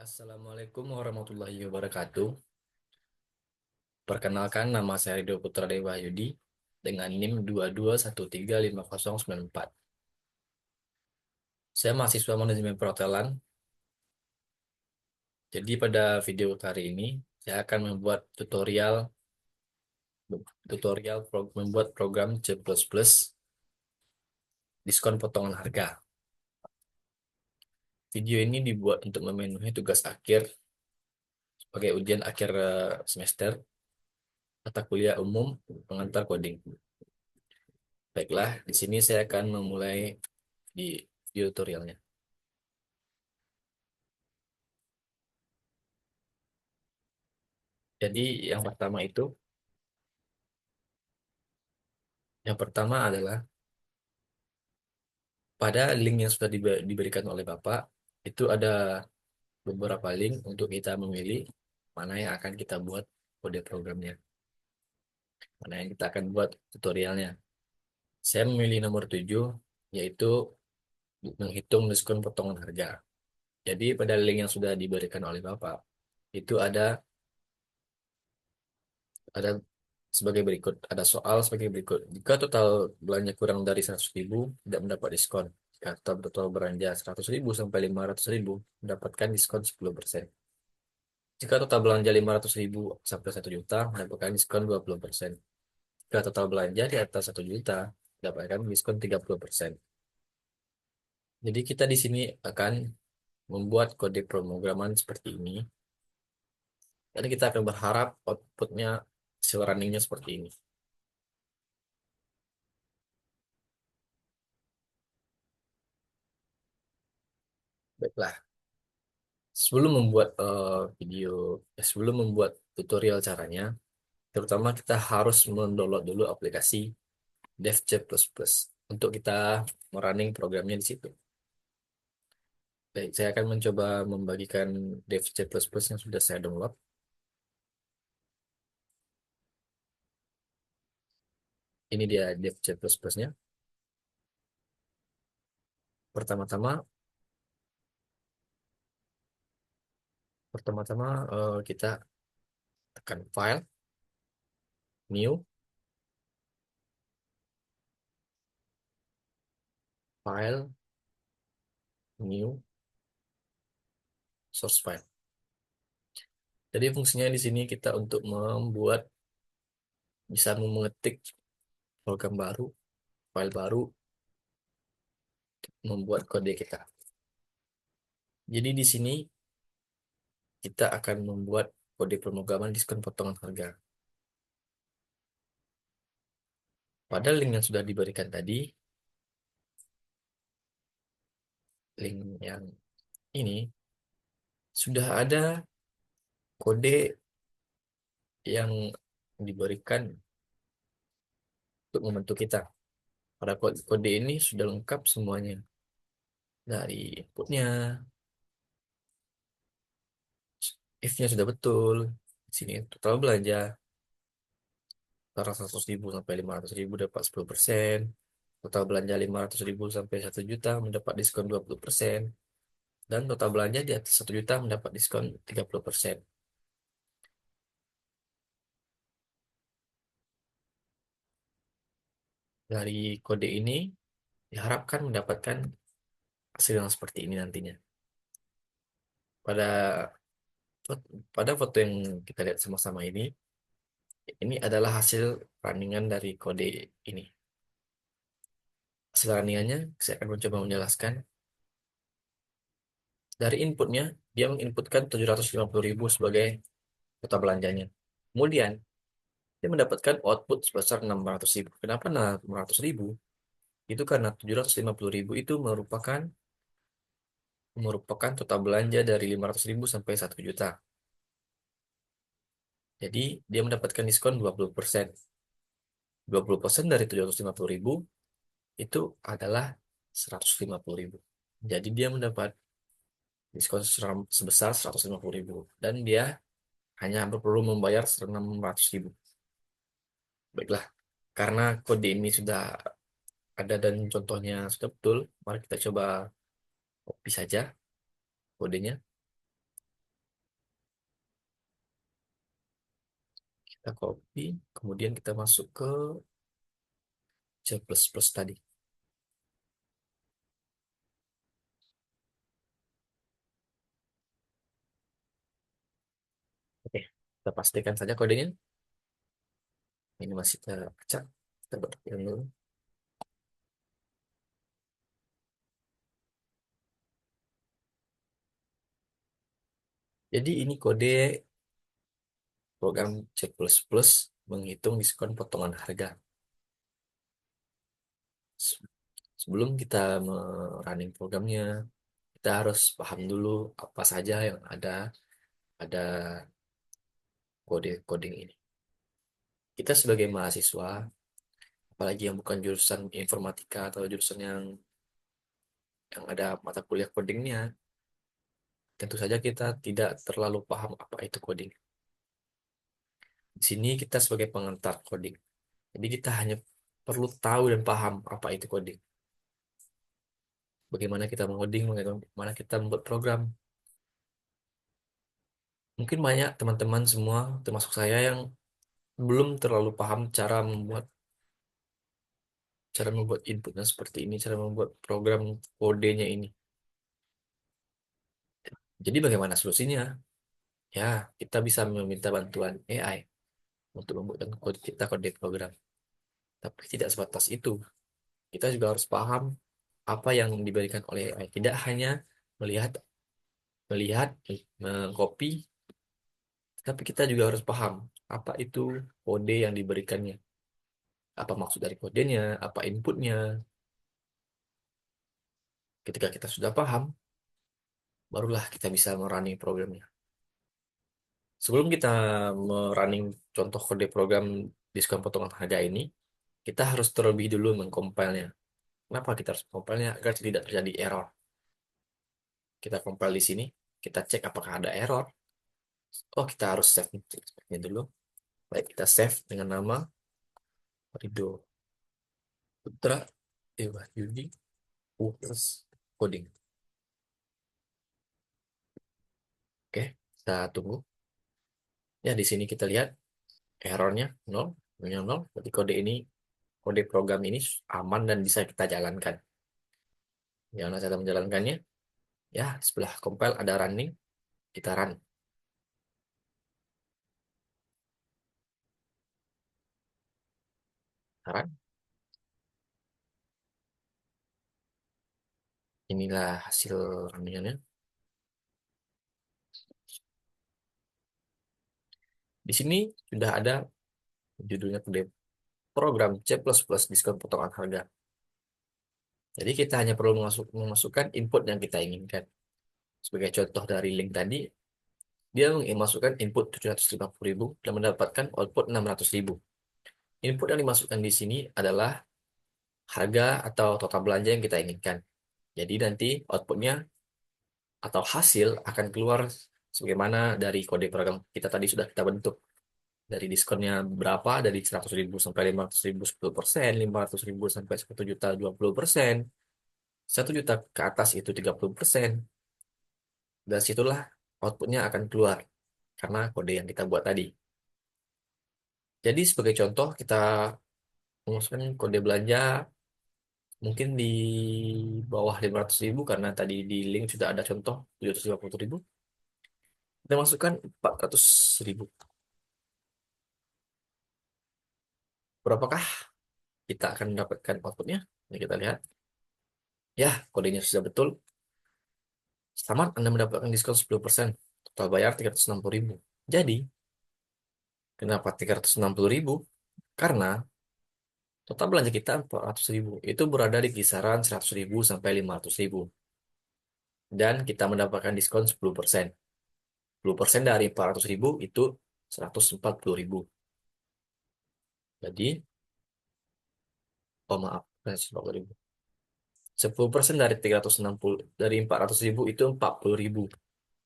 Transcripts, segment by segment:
Assalamualaikum warahmatullahi wabarakatuh. Perkenalkan, nama saya Ridho Putra Dewa Yudi dengan NIM 221350944. Saya mahasiswa manajemen perhotelan. Jadi pada video kali ini saya akan membuat membuat program C++ diskon potongan harga. Video ini dibuat untuk memenuhi tugas akhir sebagai ujian akhir semester mata kuliah umum pengantar coding. Baiklah, di sini saya akan memulai di video tutorialnya. Jadi yang pertama adalah pada link yang sudah diberikan oleh Bapak, itu ada beberapa link untuk kita memilih mana yang akan kita buat kode programnya, mana yang kita akan buat tutorialnya. Saya memilih nomor 7, yaitu menghitung diskon potongan harga. Jadi pada link yang sudah diberikan oleh Bapak, itu ada sebagai berikut, ada soal sebagai berikut. Jika total belanja kurang dari 100.000, tidak mendapat diskon. Jika total belanja 100.000 sampai 500.000, mendapatkan diskon 10%. Jika total belanja 500.000 sampai 1 juta, mendapatkan diskon 20%. Jika total belanja di atas 1 juta, mendapatkan diskon 30%. Jadi kita di sini akan membuat kode pemrograman seperti ini. Dan kita akan berharap outputnya hasil runningnya seperti ini. Baiklah, sebelum membuat tutorial caranya, terutama kita harus mendownload dulu aplikasi DevC++ untuk kita merunning programnya di situ. Baik, saya akan mencoba membagikan DevC++ yang sudah saya download. Ini dia DevC++-nya. Pertama-tama, pertama-tama kita tekan File, New, File, New, Source File. Jadi fungsinya di sini kita untuk bisa mengetik program baru, file baru, membuat kode kita. Jadi di sini kita akan membuat kode pemrograman diskon potongan harga. Pada link yang sudah diberikan tadi, link yang ini sudah ada kode yang diberikan untuk membantu kita. Pada kode ini sudah lengkap semuanya. Dari inputnya, if-nya sudah betul. Di sini total belanja, antara 100.000 sampai 500.000 dapat 10%. Total belanja 500.000 sampai 1 juta mendapat diskon 20%. Dan total belanja di atas 1 juta mendapat diskon 30%. Dari kode ini diharapkan mendapatkan hasil yang seperti ini nantinya. Pada pada foto yang kita lihat sama-sama ini adalah hasil runningan dari kode ini. Hasil runningannya, saya akan mencoba menjelaskan. Dari inputnya, dia menginputkan 750.000 sebagai total belanjanya. Kemudian, dia mendapatkan output sebesar 600.000. Kenapa 600.000? Itu karena 750.000 itu merupakan total belanja dari 500.000 sampai 1 juta. Jadi, dia mendapatkan diskon 20%. 20% dari 750.000 itu adalah 150.000. Jadi, dia mendapat diskon sebesar 150.000. Dan dia hanya perlu membayar 600.000. Baiklah, karena kode ini sudah ada dan contohnya sudah betul, mari kita coba copy saja kodenya. Kita copy, kemudian kita masuk ke C++ tadi. Oke, kita pastikan saja kodenya. Ini masih kita baca. Kita buat yang dulu. Jadi ini kode program C++ menghitung diskon potongan harga. Se- Sebelum kita running programnya, kita harus paham dulu apa saja yang ada kode coding ini. Kita sebagai mahasiswa, apalagi yang bukan jurusan informatika atau jurusan yang ada mata kuliah codingnya, tentu saja kita tidak terlalu paham apa itu coding. Di sini kita sebagai pengantar coding. Jadi kita hanya perlu tahu dan paham apa itu coding. Bagaimana kita mengoding, bagaimana kita membuat program. Mungkin banyak teman-teman semua, termasuk saya yang belum terlalu paham cara membuat inputnya seperti ini, cara membuat program kodenya ini. Jadi bagaimana solusinya? Ya, kita bisa meminta bantuan AI untuk membuat kode program. Tapi tidak sebatas itu. Kita juga harus paham apa yang diberikan oleh AI. Tidak hanya melihat, melihat, mengcopy, tapi kita juga harus paham apa itu kode yang diberikannya. Apa maksud dari kodenya, apa inputnya. Ketika kita sudah paham, barulah kita bisa merunning programnya. Sebelum kita merunning contoh kode program diskon potongan harga ini, kita harus terlebih dulu mengcompile-nya. Kenapa kita harus compile-nya? Agar tidak terjadi error. Kita compile di sini, kita cek apakah ada error. Oh, kita harus save-nya dulu. Baik, kita save dengan nama Ridho Putra Dewa Yudi plus coding. Oke, kita tunggu. Ya, di sini kita lihat errornya 0, nolnya 0. Berarti kode program ini aman dan bisa kita jalankan. Yang cara menjalankannya? Ya, sebelah compile ada running, kita run. Run. Inilah hasil runningannya. Di sini sudah ada judulnya kode program C++ diskon potongan harga. Jadi kita hanya perlu memasukkan input yang kita inginkan. Sebagai contoh dari link tadi, dia memasukkan input 750.000 dan mendapatkan output 600.000. Input yang dimasukkan di sini adalah harga atau total belanja yang kita inginkan. Jadi nanti outputnya atau hasil akan keluar sebagaimana dari kode program kita tadi sudah kita bentuk. Dari diskonnya berapa, dari 100.000 sampai 500.000 10%, 500.000 sampai 1 juta 20%, 1 juta ke atas itu 30%. Dan situlah outputnya akan keluar karena kode yang kita buat tadi. Jadi sebagai contoh kita memasukkan kode belanja mungkin di bawah 500.000 karena tadi di link sudah ada contoh 750.000. Kita masukkan 400.000. Berapakah kita akan mendapatkan outputnya? Ini kita lihat. Ya, kodenya sudah betul. Selamat Anda mendapatkan diskon 10%. Total bayar 360.000. Jadi, kenapa 360.000? Karena total belanja kita 400.000. Itu berada di kisaran 100.000 sampai 500.000. Dan kita mendapatkan diskon 10%. 10% dari 400.000 itu 140.000. Jadi, oh maaf, 140.000. 10% dari 360 dari 400.000 itu 40.000.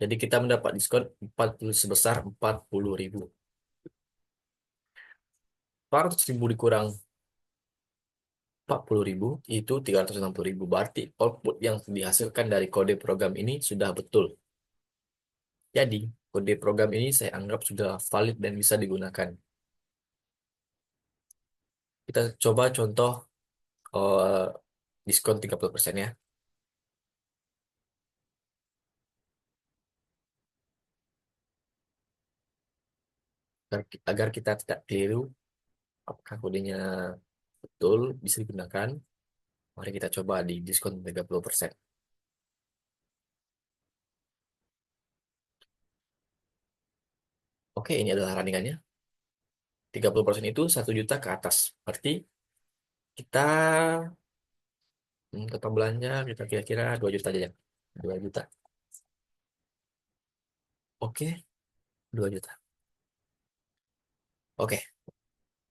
Jadi kita mendapat diskon 40 sebesar 40.000. 400.000 dikurang 40.000 itu 360.000. Berarti output yang dihasilkan dari kode program ini sudah betul. Jadi kode program ini saya anggap sudah valid dan bisa digunakan. Kita coba contoh eh, diskon 30% ya. Agar kita tidak keliru apakah kodenya betul bisa digunakan. Mari kita coba di diskon 30%. Oke, ini adalah runningannya. 30% itu 1 juta ke atas. Berarti kita total belanja kita kira-kira 2 juta aja ya. 2 juta. Oke, 2 juta. Oke,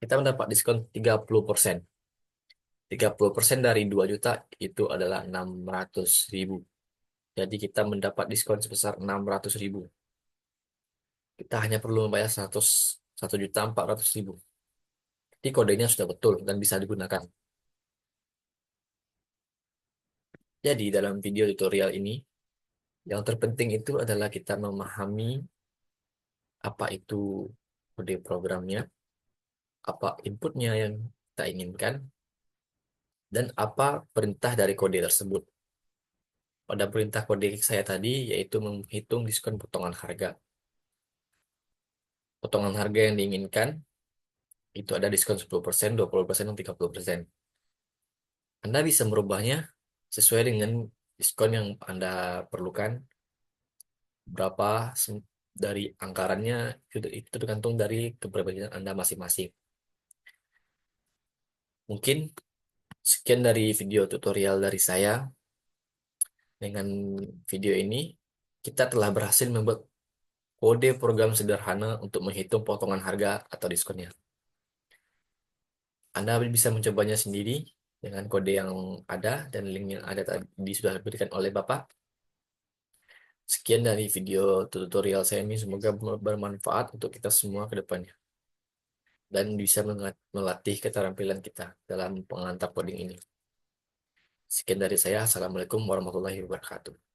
kita mendapat diskon 30%. 30% dari 2 juta itu adalah 600.000. Jadi kita mendapat diskon sebesar 600.000. Kita hanya perlu membayar 101.400.000. Jadi kodenya sudah betul dan bisa digunakan. Jadi dalam video tutorial ini, yang terpenting itu adalah kita memahami apa itu kode programnya, apa inputnya yang kita inginkan, dan apa perintah dari kode tersebut. Pada perintah kode saya tadi, yaitu menghitung diskon potongan harga. Potongan harga yang diinginkan, itu ada diskon 10%, 20%, dan 30%. Anda bisa merubahnya sesuai dengan diskon yang Anda perlukan. Berapa dari anggarannya, itu tergantung dari kepribadian Anda masing-masing. Mungkin sekian dari video tutorial dari saya. Dengan video ini, kita telah berhasil membuat kode program sederhana untuk menghitung potongan harga atau diskonnya. Anda bisa mencobanya sendiri dengan kode yang ada dan link yang ada tadi sudah diberikan oleh Bapak. Sekian dari video tutorial saya ini, semoga bermanfaat untuk kita semua ke depannya dan bisa melatih keterampilan kita dalam pengantar coding ini. Sekian dari saya. Assalamualaikum warahmatullahi wabarakatuh.